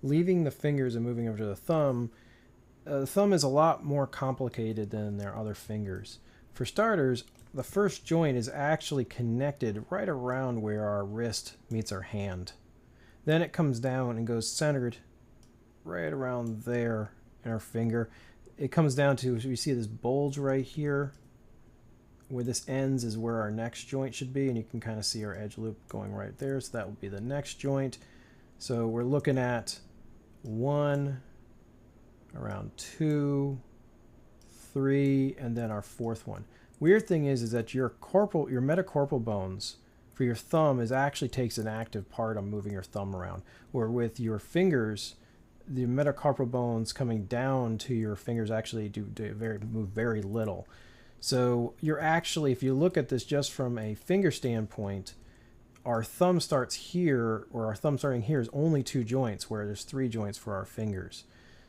leaving the fingers and moving over to the thumb is a lot more complicated than their other fingers. For starters, the first joint is actually connected right around where our wrist meets our hand. Then it comes down and goes centered right around there in our finger. It comes down to, we see this bulge right here. Where this ends is where our next joint should be, and you can kind of see our edge loop going right there, so that will be the next joint. So we're looking at 1, around 2, 3, and then our fourth one. Weird thing is that your metacarpal bones for your thumb actually takes an active part on moving your thumb around, where with your fingers, the metacarpal bones coming down to your fingers actually move very little. So you're actually, if you look at this just from a finger standpoint, our thumb starts here, or our thumb starting here is only 2 joints, where there's 3 joints for our fingers.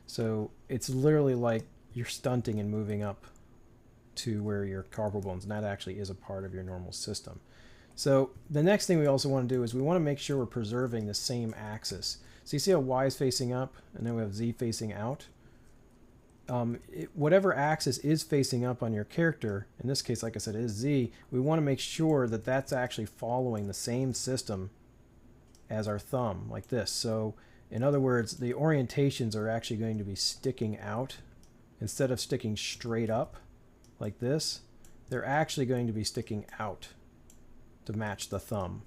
So it's literally like you're stunting and moving up to where your carpal bones, and that actually is a part of your normal system. So the next thing we also want to do is we want to make sure we're preserving the same axis. So you see how Y is facing up, and then we have Z facing out. Whatever axis is facing up on your character, in this case, like I said, is Z, we want to make sure that that's actually following the same system as our thumb, like this. So in other words, the orientations are actually going to be sticking out. Instead of sticking straight up like this, they're actually going to be sticking out to match the thumb.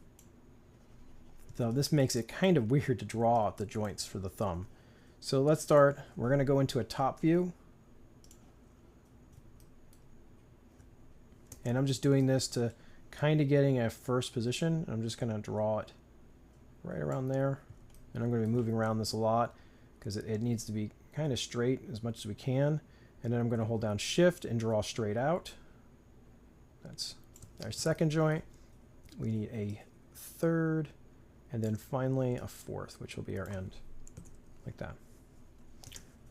So this makes it kind of weird to draw out the joints for the thumb. So let's start. We're going to go into a top view. And I'm just doing this to kind of getting a first position. I'm just going to draw it right around there. And I'm going to be moving around this a lot because it needs to be kind of straight as much as we can. And then I'm going to hold down Shift and draw straight out. That's our second joint. We need a third, and then finally a fourth, which will be our end, like that.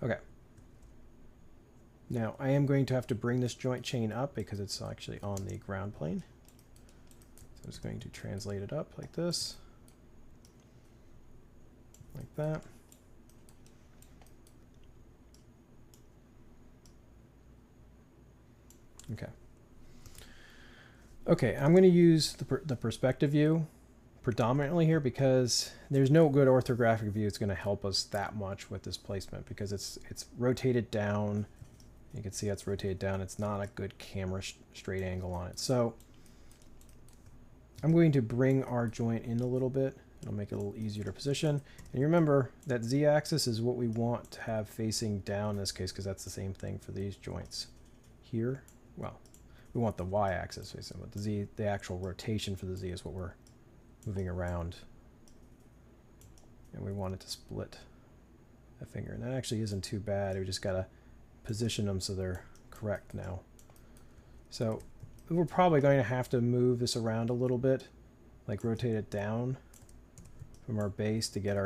Okay. Now I am going to have to bring this joint chain up because it's actually on the ground plane. So I'm just going to translate it up like this, like that. Okay. Okay, I'm going to use the perspective view predominantly here because there's no good orthographic view that's going to help us that much with this placement because it's rotated down. You can see how it's rotated down. It's not a good camera straight angle on it. So I'm going to bring our joint in a little bit. It'll make it a little easier to position. And you remember that Z-axis is what we want to have facing down in this case because that's the same thing for these joints here. Well, we want the Y-axis facing, but the actual rotation for the Z is what we're moving around. And we want it to split a finger. And that actually isn't too bad. We just got to position them so they're correct now. So we're probably going to have to move this around a little bit, like rotate it down from our base to get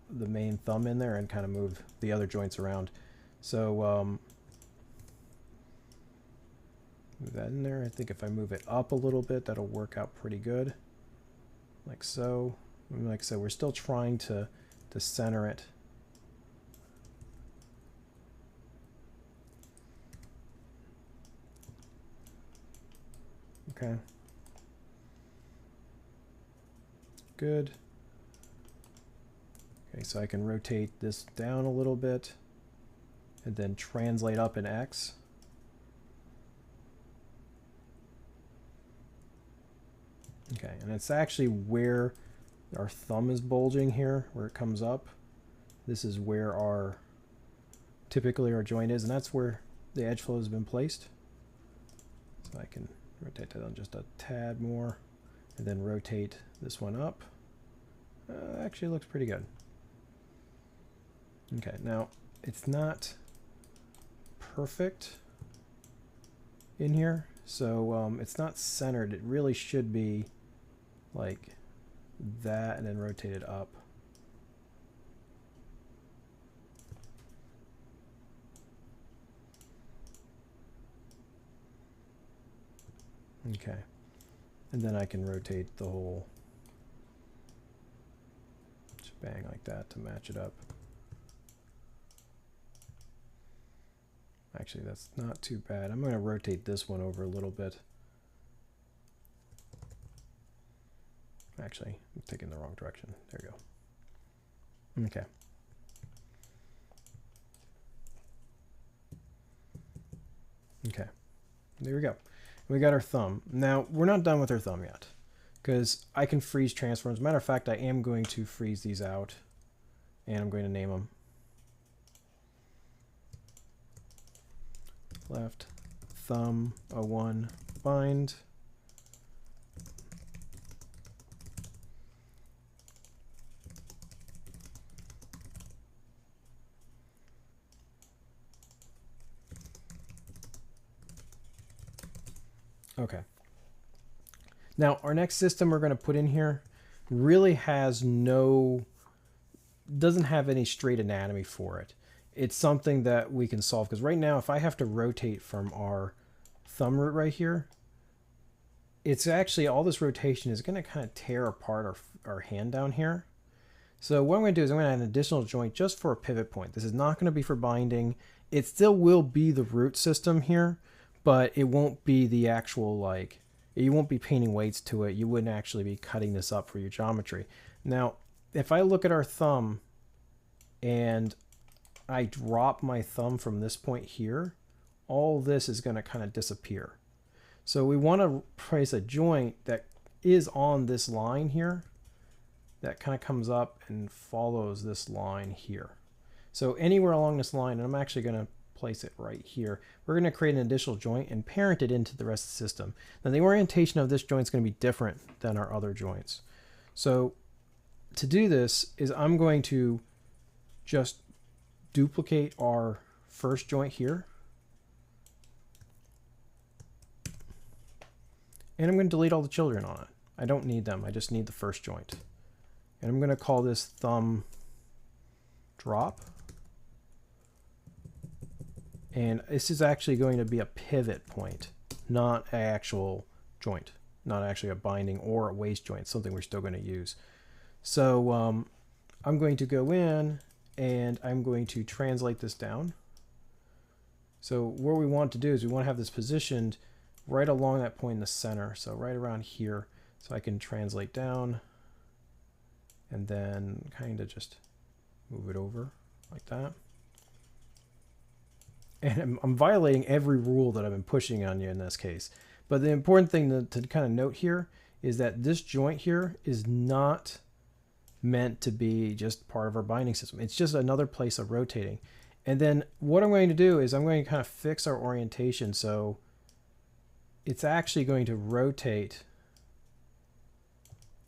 the main thumb in there and kind of move the other joints around. So move that in there. I think if I move it up a little bit, that'll work out pretty good. Like so. And like I said, we're still trying to center it. Okay. Good. Okay, so I can rotate this down a little bit and then translate up in X. Okay, and it's actually where our thumb is bulging here, where it comes up. This is where typically our joint is, and that's where the edge flow has been placed. So I can rotate that on just a tad more, and then rotate this one up. Actually looks pretty good. Okay, now it's not perfect in here, so it's not centered. It really should be like that and then rotate it up. Okay, and then I can rotate the whole shebang like that to match it up. Actually, that's not too bad. I'm going to rotate this one over a little bit. Actually, I'm taking the wrong direction. There we go. Okay. Okay. There we go. We got our thumb. Now, we're not done with our thumb yet, because I can freeze transforms. Matter of fact, I am going to freeze these out, and I'm going to name them. Left thumb 01 bind. Okay. Now our next system we're going to put in here really doesn't have any straight anatomy for it. It's something that we can solve, because right now if I have to rotate from our thumb root right here, it's actually all this rotation is going to kind of tear apart our hand down here. So what I'm going to do is I'm going to add an additional joint just for a pivot point. This is not going to be for binding. It still will be the root system here, but it won't be the actual, like, you won't be painting weights to it. You wouldn't actually be cutting this up for your geometry. Now, if I look at our thumb and I drop my thumb from this point here, all this is going to kind of disappear. So we want to place a joint that is on this line here that kind of comes up and follows this line here. So anywhere along this line, and I'm actually going to place it right here, we're going to create an additional joint and parent it into the rest of the system. Now the orientation of this joint is going to be different than our other joints. So to do this is I'm going to just duplicate our first joint here, and I'm going to delete all the children on it. I don't need them. I just need the first joint. And I'm going to call this thumb drop. And this is actually going to be a pivot point, not an actual joint, not actually a binding or a waist joint, something we're still going to use. So I'm going to go in and I'm going to translate this down. So what we want to do is we want to have this positioned right along that point in the center. So right around here. So I can translate down and then kind of just move it over like that. And I'm violating every rule that I've been pushing on you in this case. But the important thing to kind of note here is that this joint here is not meant to be just part of our binding system. It's just another place of rotating. And then what I'm going to do is I'm going to kind of fix our orientation so it's actually going to rotate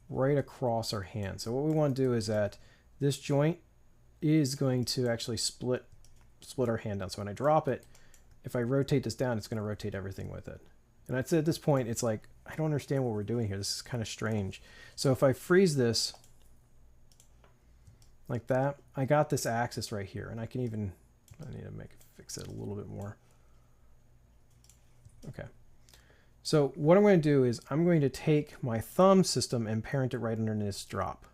right across our hand. So what we want to do is that this joint is going to actually split our hand down. So when I drop it, if I rotate this down, it's going to rotate everything with it. And I'd say at this point, it's like, I don't understand what we're doing here. This is kind of strange. So if I freeze this like that, I got this axis right here, and I can even, I need to fix it a little bit more. Okay. So what I'm going to do is I'm going to take my thumb system and parent it right underneath this drop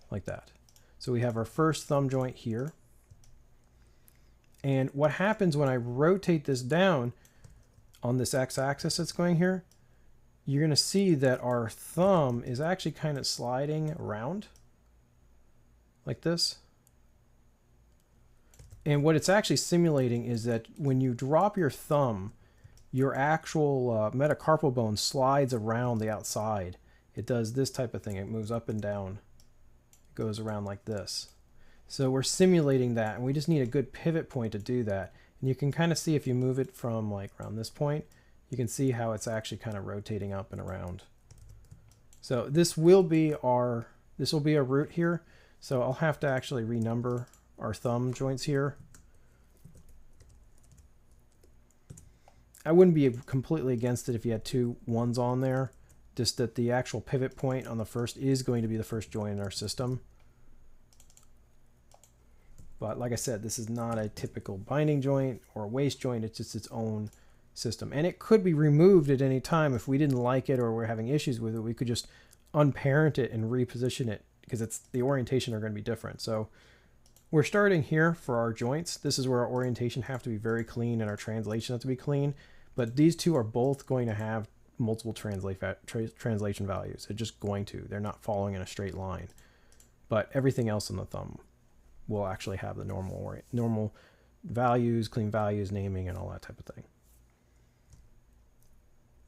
like that. So we have our first thumb joint here. And what happens when I rotate this down on this x-axis that's going here, you're going to see that our thumb is actually kind of sliding around like this. And what it's actually simulating is that when you drop your thumb, your actual metacarpal bone slides around the outside. It does this type of thing. It moves up and down. It goes around like this. So we're simulating that, and we just need a good pivot point to do that. And you can kind of see if you move it from like around this point, you can see how it's actually kind of rotating up and around. So this will be our root here. So I'll have to actually renumber our thumb joints here. I wouldn't be completely against it if you had 2 1s on there, just that the actual pivot point on the first is going to be the first joint in our system. But like I said, this is not a typical binding joint or a waist joint. It's just its own system. And it could be removed at any time if we didn't like it or we're having issues with it. We could just unparent it and reposition it because the orientation are going to be different. So we're starting here for our joints. This is where our orientation have to be very clean and our translation has to be clean. But these two are both going to have multiple translation values. They're just going to. They're not following in a straight line. But everything else on the thumb will actually have the normal values, clean values, naming, and all that type of thing.